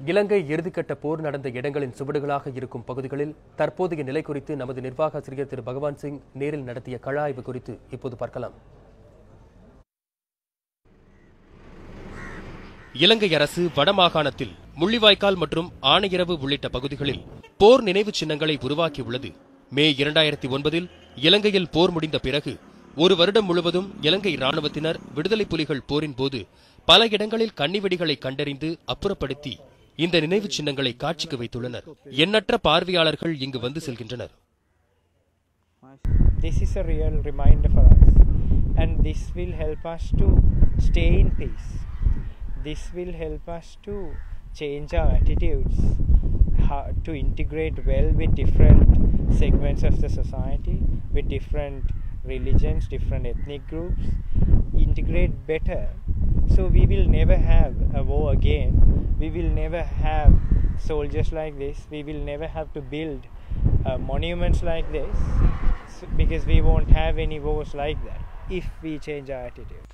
இலங்கை இறுதிக்கட்ட போர் நடந்த இடங்களின் சுவடுகளாக இருக்கும் பகுதிகளில் தற்போதைய நிலை குறித்து நமது நிர்வாக ஆசிரியர் திரு பகவான் சிங் நேரில் நடத்திய கள ஆய்வு குறித்து இப்போது பார்க்கலாம். இலங்கை அரசு வடமாகாணத்தில் முள்ளிவாய்க்கால் மற்றும் ஆணையரவு உள்ளிட்ட பகுதிகளில் போர் நினைவு சின்னங்களை உருவாக்கியுள்ளது. மே 2009 இலங்கையில் போர் முடிந்த பிறகு ஒரு வருடம் முழுவதும் இலங்கை ராணுவத்தினர் விடுதலை புலிகள் போரின் போது பல இடங்களில் கன்னிவெடிகளை கண்டறிந்து அப்புறப்படுத்தி இந்த நினைவு சின்னங்களை காட்சிக்கு வைத்துள்ளனர். எண்ணற்ற பார்வையாளர்கள் இங்கு வந்து செல்கின்றனர். This is a real reminder for us, and this will help us to stay in peace. This will help us to change our attitudes, how to integrate well with different segments of the society, with different religions, different ethnic groups, integrate better. So we will never have a war again. We will never have soldiers like this. We will never have to build monuments like this, because we won't have any wars like that if we change our attitude.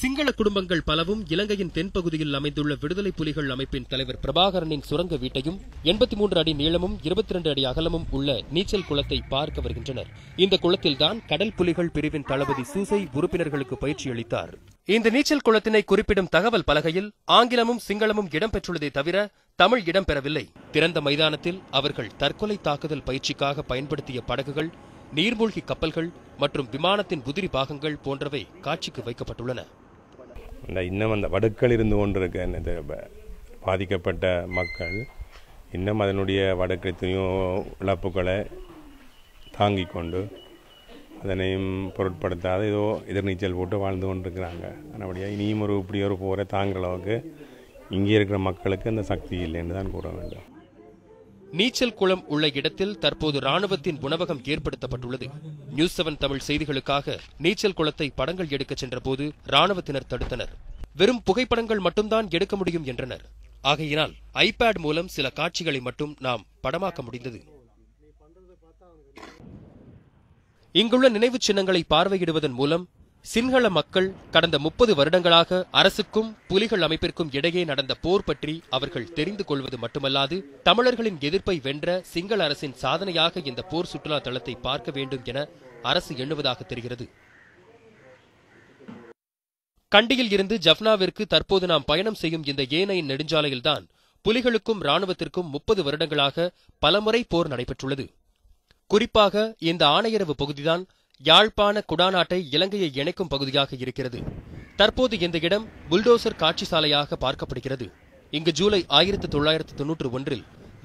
Sinhala குடும்பங்கள் பலவும் இலங்கையின் தென்பகுதியில் அமைந்துள்ள விடுதலை புலிகள் அமைப்பின் தலைவர் பிரபாகரனின் சுரங்க வீட்டையும் 83 அடி நீளமும் 22 அடி அகலமும் உள்ள நீச்சல் குளத்தை பார்க்க வருகின்றனர். இந்த குளத்தில்தான் கடல் புலிகள் பிரிவின் தளபதி சூசை உறுப்பினர்களுக்கு பயிற்சி அளித்தார். இந்த நீச்சல் குளத்தினை குறிப்பிடும் தகவல் பலகையில் ஆங்கிலமும் சிங்களமும் இடம்பெற்றுள்ளதை தவிர தமிழ் இடம்பெறவில்லை. திறந்த மைதானத்தில் அவர்கள் தற்கொலை தாக்குதல் பயிற்சிக்காக பயன்படுத்திய படகுகள், நீர்மூழ்கி கப்பல்கள் மற்றும் விமானத்தின் உதிரி பாகங்கள் போன்றவை காட்சிக்கு வைக்கப்பட்டுள்ளன. இன்னும் அந்த வடுக்கள் இருந்து கொண்டிருக்க பாதிக்கப்பட்ட மக்கள் இன்னும் அதனுடைய வடக்கத்தையும் இழப்புகளை தாங்கிக் கொண்டு அதனையும் பொருட்படுத்தாத ஏதோ எதிர்நீச்சல் போட்டு வாழ்ந்து கொண்டிருக்கிறாங்க. அதனுடைய இனியும் இப்படி ஒரு போரை தாங்குற அளவுக்கு இங்கே இருக்கிற மக்களுக்கு அந்த சக்தி இல்லைன்னு தான் கூற வேண்டும். நீச்சல் குளம் உள்ள இடத்தில் தற்போது ராணுவத்தின் உணவகம் ஏற்படுத்தப்பட்டுள்ளது. நியூஸ் 7 தமிழ் செய்திகளுக்காக நீச்சல் குளத்தை படங்கள் எடுக்க சென்றபோது ராணுவத்தினர் தடுத்தனர். வெறும் புகைப்படங்கள் மட்டும்தான் எடுக்க முடியும் என்றனர். ஆகையினால் ஐபேட் மூலம் சில காட்சிகளை மட்டும் நாம் படமாக்க முடிந்தது. இங்குள்ள நினைவு சின்னங்களை பார்வையிடுவதன் மூலம் சிங்கள மக்கள் கடந்த 30 வருடங்களாக அரசுக்கும் புலிகள் அமைப்பிற்கும் இடையே நடந்த போர் பற்றி அவர்கள் தெரிந்து கொள்வது மட்டுமல்லாது தமிழர்களின் எதிர்ப்பை வென்ற சிங்கள அரசின் சாதனையாக இந்த போர் சுற்றுலா தளத்தை பார்க்க வேண்டும் என அரசு எண்ணுவதாக தெரிகிறது. கண்டியில் இருந்து ஜப்னாவிற்கு தற்போது நாம் பயணம் செய்யும் இந்த A9 நெடுஞ்சாலையில்தான் புலிகளுக்கும் ராணுவத்திற்கும் 30 வருடங்களாக பலமுறை போர் நடைபெற்றுள்ளது. குறிப்பாக இந்த ஆணையரவு பகுதிதான் யாழ்ப்பாண குடாநாட்டை இலங்கையை இணைக்கும் பகுதியாக இருக்கிறது. தற்போது இந்த இடம் புல்டோசர் காட்சி சாலையாக பார்க்கப்படுகிறது. இங்கு ஜூலை 1991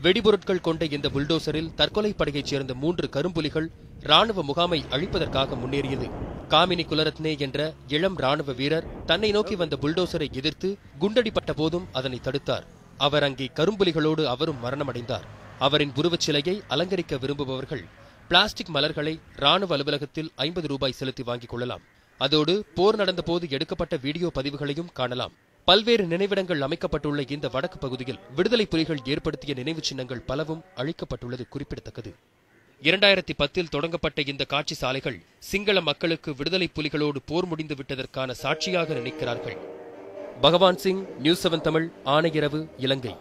வெடிபொருட்கள் கொண்ட இந்த புல்டோசரில் தற்கொலை படையைச் சேர்ந்த 3 கரும்புலிகள் ராணுவ முகாமை அழிப்பதற்காக முன்னேறியது. காமினி குலரத்னே என்ற இளம் ராணுவ வீரர் தன்னை நோக்கி வந்த புல்டோசரை எதிர்த்து குண்டடிப்பட்ட போதும் அதனை தடுத்தார். அவர் அங்கே கரும்புலிகளோடு அவரும் மரணமடைந்தார். அவரின் உருவச்சிலையை அலங்கரிக்க விரும்புபவர்கள் பிளாஸ்டிக் மலர்களை ராணுவ அலுவலகத்தில் 50 ரூபாய் செலுத்தி வாங்கிக் கொள்ளலாம். அதோடு போர் நடந்த போது எடுக்கப்பட்ட வீடியோ பதிவுகளையும் காணலாம். பல்வேறு நினைவிடங்கள் அமைக்கப்பட்டுள்ள இந்த வடக்கு பகுதியில் விடுதலை புலிகள் ஏற்படுத்திய நினைவு சின்னங்கள் பலவும் அழிக்கப்பட்டுள்ளது குறிப்பிடத்தக்கது. 2010 தொடங்கப்பட்ட இந்த காட்சி சாலைகள் சிங்கள மக்களுக்கு விடுதலை புலிகளோடு போர் முடிந்து விட்டதற்கான சாட்சியாக நினைக்கிறார்கள். பகவான் சிங், நியூஸ் 7 தமிழ், ஆணையரவு, இலங்கை.